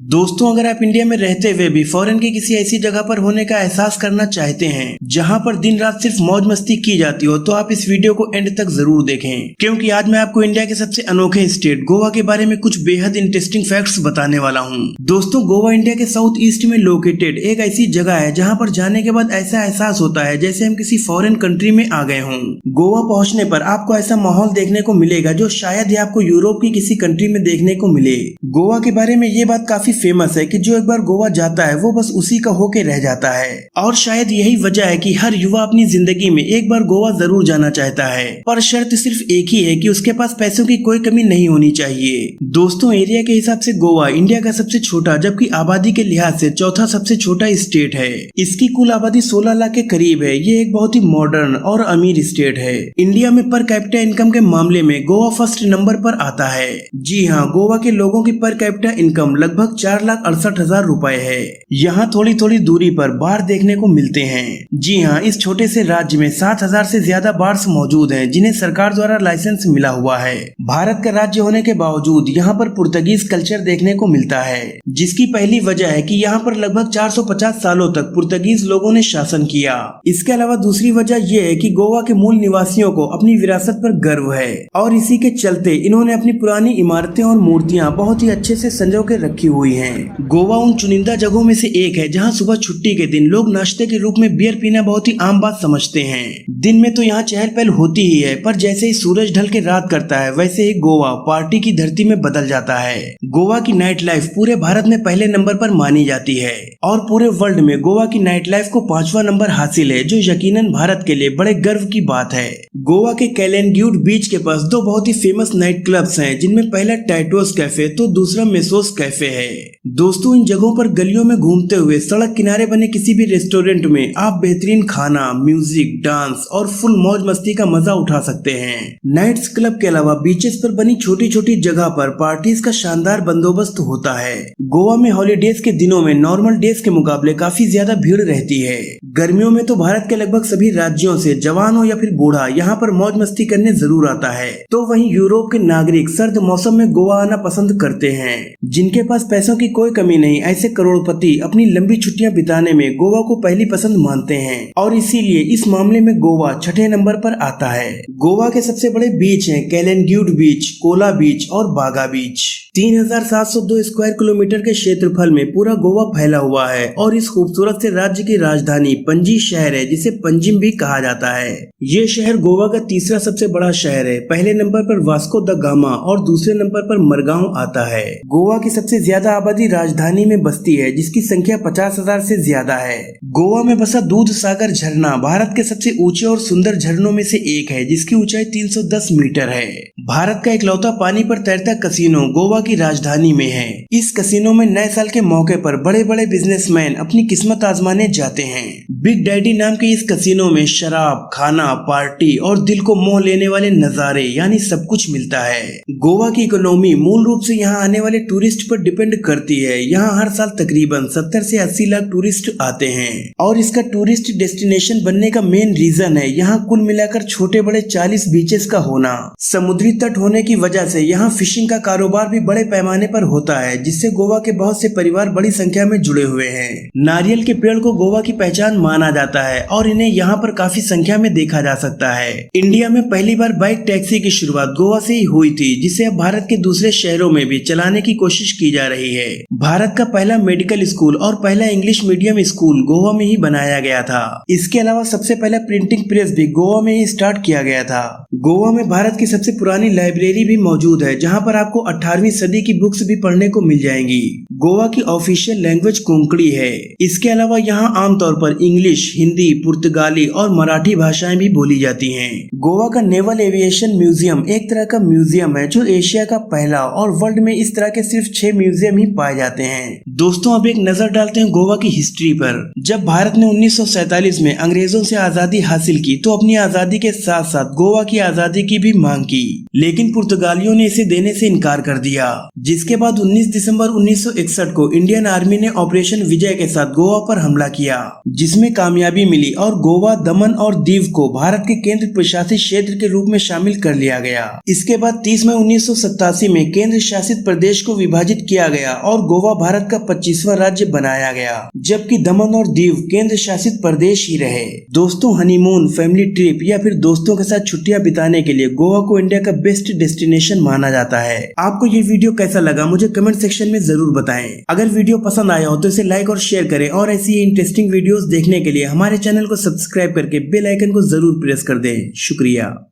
दोस्तों, अगर आप इंडिया में रहते हुए भी फॉरेन की किसी ऐसी जगह पर होने का एहसास करना चाहते हैं जहां पर दिन रात सिर्फ मौज मस्ती की जाती हो, तो आप इस वीडियो को एंड तक जरूर देखें, क्योंकि आज मैं आपको इंडिया के सबसे अनोखे स्टेट गोवा के बारे में कुछ बेहद इंटरेस्टिंग फैक्ट्स बताने वाला हूं। दोस्तों, गोवा इंडिया के साउथ ईस्ट में लोकेटेड एक ऐसी जगह है जहां पर जाने के बाद ऐसा एहसास होता है जैसे हम किसी फॉरेन कंट्री में आ गए हों। गोवा पहुंचने पर आपको ऐसा माहौल देखने को मिलेगा जो शायद ही आपको यूरोप की किसी कंट्री में देखने को मिले। गोवा के बारे में ये बात काफी फेमस है कि जो एक बार गोवा जाता है वो बस उसी का होके रह जाता है, और शायद यही वजह है कि हर युवा अपनी जिंदगी में एक बार गोवा जरूर जाना चाहता है। पर शर्त सिर्फ एक ही है कि उसके पास पैसों की कोई कमी नहीं होनी चाहिए। दोस्तों, एरिया के हिसाब से गोवा इंडिया का सबसे छोटा जबकि आबादी के लिहाज से चौथा सबसे छोटा स्टेट है। इसकी कुल आबादी 16 लाख के करीब है। ये एक बहुत ही मॉडर्न और अमीर स्टेट है। इंडिया में पर कैपिटा इनकम के मामले में गोवा फर्स्ट नंबर पर आता है। जी हाँ, गोवा के लोगों की पर कैपिटा इनकम लगभग 4,68,000 रुपए है। यहाँ थोड़ी थोड़ी दूरी पर बाढ़ देखने को मिलते हैं। जी हाँ, इस छोटे से राज्य में 7,000 से ज्यादा बाढ़ मौजूद हैं, जिन्हें सरकार द्वारा लाइसेंस मिला हुआ है। भारत का राज्य होने के बावजूद यहाँ पर पुर्तगीज कल्चर देखने को मिलता है, जिसकी पहली वजह है कि यहाँ पर लगभग 450 सालों तक पुर्तगीज लोगों ने शासन किया। इसके अलावा दूसरी वजह यह है कि गोवा के मूल निवासियों को अपनी विरासत पर गर्व है, और इसी के चलते इन्होंने अपनी पुरानी इमारतें और मूर्तियां बहुत ही अच्छे से संजो के रखी हुई हैं। गोवा उन चुनिंदा जगहों में से एक है जहां सुबह छुट्टी के दिन लोग नाश्ते के रूप में बियर पीना बहुत ही आम बात समझते हैं। दिन में तो यहाँ चहल पहल होती ही है, पर जैसे ही सूरज ढल के रात करता है वैसे ही गोवा पार्टी की धरती में बदल जाता है। गोवा की नाइट लाइफ पूरे भारत में पहले नंबर पर मानी जाती है, और पूरे वर्ल्ड में गोवा की नाइट लाइफ को 5वां नंबर हासिल है, जो यकीनन भारत के लिए बड़े गर्व की बात है। गोवा के कैलेनग्यूड बीच के पास दो बहुत ही फेमस नाइट क्लब्स हैं, जिनमें पहला टाइटोस कैफे तो दूसरा मेसोस कैफे है। दोस्तों, इन जगहों पर गलियों में घूमते हुए सड़क किनारे बने किसी भी रेस्टोरेंट में आप बेहतरीन खाना, म्यूजिक, डांस और फुल मौज मस्ती का मजा उठा सकते हैं। नाइट्स क्लब के अलावा बीचेस पर बनी छोटी छोटी जगह पर पार्टीज का शानदार बंदोबस्त होता है। गोवा में हॉलीडेज के दिनों में नॉर्मल डेज के मुकाबले काफी ज्यादा भीड़ रहती है। गर्मियों में तो भारत के लगभग सभी राज्यों से जवान हो या फिर बूढ़ा यहाँ पर मौज मस्ती करने जरूर आता है। तो वहीं यूरोप के नागरिक सर्द मौसम में गोवा आना पसंद करते हैं। जिनके पास पैसों की कोई कमी नहीं, ऐसे करोड़पति अपनी लंबी छुट्टियां बिताने में गोवा को पहली पसंद मानते हैं, और इसीलिए इस मामले में गोवा 6ठे नंबर पर आता है। गोवा के सबसे बड़े बीच हैं कैलेनग्यूड बीच, कोला बीच और बागा बीच। 3,702 स्क्वायर किलोमीटर के क्षेत्रफल में पूरा गोवा फैला हुआ है, और इस खूबसूरत से राज्य की राजधानी पणजी शहर है, जिसे पंजिम भी कहा जाता है। ये शहर गोवा का तीसरा सबसे बड़ा शहर है। पहले नंबर पर वास्को द गामा और दूसरे नंबर पर मरगांव आता है। गोवा की सबसे ज्यादा आबादी राजधानी में बसती है, जिसकी संख्या 50,000 से ज्यादा है। गोवा में बसा दूध सागर झरना भारत के सबसे ऊंचे और सुंदर झरनों में से एक है, जिसकी ऊंचाई 310 मीटर है। भारत का इकलौता पानी पर तैरता कसिनो गोवा की राजधानी में है। इस कसिनो में नए साल के मौके पर बड़े बड़े बिजनेसमैन अपनी किस्मत आजमाने जाते हैं। बिग डैडी नाम के इस कसिनो में शराब, खाना, पार्टी और दिल को मोह लेने वाले नजारे यानी सब कुछ मिलता है। गोवा की इकोनॉमी मूल रूप से यहाँ आने वाले टूरिस्ट पर डिपेंड करती है। यहाँ हर साल तकरीबन 70 से 80 लाख टूरिस्ट आते हैं, और इसका टूरिस्ट डेस्टिनेशन बनने का मेन रीजन है यहाँ कुल मिलाकर छोटे बड़े 40 बीचेस का होना। समुद्री तट होने की वजह से यहाँ फिशिंग का कारोबार भी बड़े पैमाने पर होता है, जिससे गोवा के बहुत से परिवार बड़ी संख्या में जुड़े हुए हैं। नारियल के पेड़ को गोवा की पहचान माना जाता है, और इन्हें यहाँ पर काफी संख्या में देखा जा सकता है। इंडिया में पहली बार बाइक टैक्सी की शुरुआत गोवा से ही हुई थी, जिसे अब भारत के दूसरे शहरों में भी चलाने की कोशिश की जा रही है। भारत का पहला मेडिकल स्कूल और पहला इंग्लिश मीडियम स्कूल गोवा में ही बनाया गया था। इसके अलावा सबसे पहला प्रिंटिंग प्रेस भी गोवा में ही स्टार्ट किया गया था। गोवा में भारत की सबसे पुरानी लाइब्रेरी भी मौजूद है, जहाँ पर आपको 18वीं सदी की बुक्स भी पढ़ने को मिल जाएंगी। गोवा की ऑफिशियल लैंग्वेज कोंकणी है। इसके अलावा यहाँ आमतौर पर इंग्लिश, हिंदी, पुर्तगाली और मराठी भाषाएं भी बोली जाती हैं। गोवा का नेवल एविएशन म्यूजियम एक तरह का म्यूजियम है, जो एशिया का पहला, और वर्ल्ड में इस तरह के सिर्फ 6 म्यूजियम ही पाए जाते हैं। दोस्तों, अब एक नजर डालते हैं गोवा की हिस्ट्री पर। जब भारत ने 1947 में अंग्रेजों से आजादी हासिल की, तो अपनी आजादी के साथ साथ गोवा की आजादी की भी मांग की, लेकिन पुर्तगालियों ने इसे देने से इनकार कर दिया। जिसके बाद 19 दिसंबर 1961 को इंडियन आर्मी ने ऑपरेशन विजय के साथ गोवा पर हमला किया, जिसमें कामयाबी मिली और गोवा, दमन और दीव को भारत के केंद्र प्रशासित क्षेत्र के रूप में शामिल कर लिया गया। इसके बाद 30 मई 1987 में केंद्र शासित प्रदेश को विभाजित किया गया और गोवा भारत का 25वां राज्य बनाया गया, जबकि दमन और दीव केंद्र शासित प्रदेश ही रहे। दोस्तों, हनीमून, फैमिली ट्रिप या फिर दोस्तों के साथ छुट्टियां बिताने के लिए गोवा को इंडिया का बेस्ट डेस्टिनेशन माना जाता है। आपको ये वीडियो कैसा लगा मुझे कमेंट सेक्शन में जरूर बताएं। अगर वीडियो पसंद आया हो तो इसे लाइक और शेयर करें और ऐसी ही इंटरेस्टिंग वीडियोस देखने के लिए हमारे चैनल को सब्सक्राइब करके बेल आइकन को जरूर प्रेस कर दें। शुक्रिया।